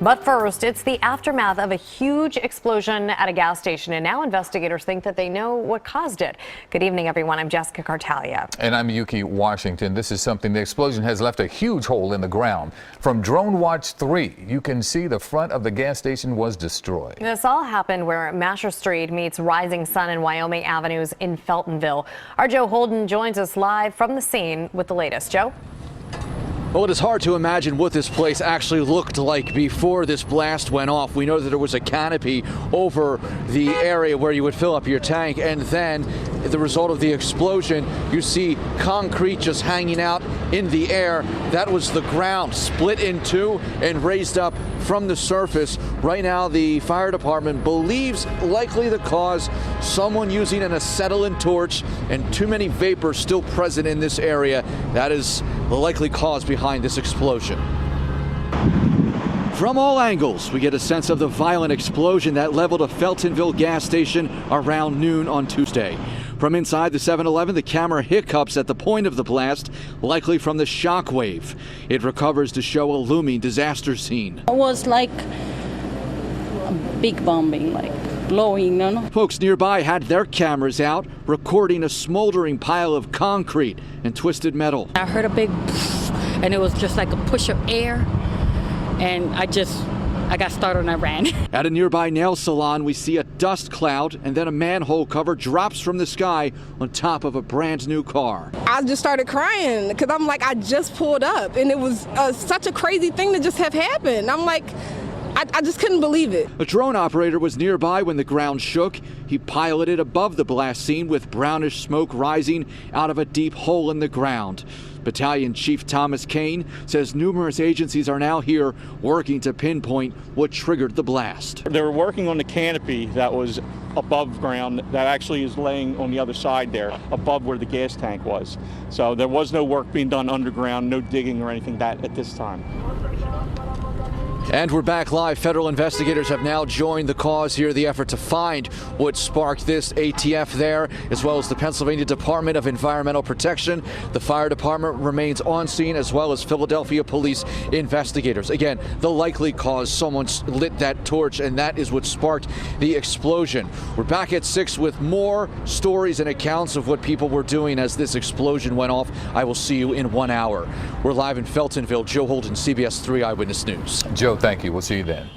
But first, it's the aftermath of a huge explosion at a gas station, and now investigators think that they know what caused it. Good evening, everyone. I'm Jessica Cartalia. And I'm Yuki Washington. This is something. The explosion has left a huge hole in the ground. From Drone Watch 3, you can see the front of the gas station was destroyed. This all happened where Masher Street meets Rising Sun and Wyoming Avenues in Feltonville. Our Joe Holden joins us live from the scene with the latest. Joe? Well, it is hard to imagine what this place actually looked like before this blast went off. We know that there was a canopy over the area where you would fill up your tank, and then the result of the explosion, you see concrete just hanging out in the air. That was the ground split in two and raised up from the surface. Right now, the fire department believes likely the cause, someone using an acetylene torch and too many vapors still present in this area. That is the likely cause behind this explosion. From all angles, we get a sense of the violent explosion that leveled a Feltonville gas station around noon on Tuesday. From inside the 7-Eleven, the camera hiccups at the point of the blast, likely from the shock wave. It recovers to show a looming disaster scene. It was like a big bombing, like blowing, you know? Folks nearby had their cameras out, recording a smoldering pile of concrete and twisted metal. I heard a big poof, and it was just like a push of air, and I got startled and I ran. At a nearby nail salon, we see a dust cloud, and then a manhole cover drops from the sky on top of a brand new car. I just started crying because I'm like, I just pulled up, and it was such a crazy thing to just have happened. I'm like, I just couldn't believe it. A drone operator was nearby when the ground shook. He piloted above the blast scene with brownish smoke rising out of a deep hole in the ground. Battalion Chief Thomas Kane says numerous agencies are now here working to pinpoint what triggered the blast. They were working on the canopy that was above ground that actually is laying on the other side there, above where the gas tank was. So there was no work being done underground, no digging or anything that at this time. And we're back live. Federal investigators have now joined the cause here, the effort to find what sparked this. ATF there, as well as the Pennsylvania Department of Environmental Protection. The fire department remains on scene, as well as Philadelphia police investigators. Again, the likely cause, someone lit that torch, and that is what sparked the explosion. We're back at 6 with more stories and accounts of what people were doing as this explosion went off. I will see you in 1 hour. We're live in Feltonville. Joe Holden, CBS 3 Eyewitness News. Joe, thank you. We'll see you then.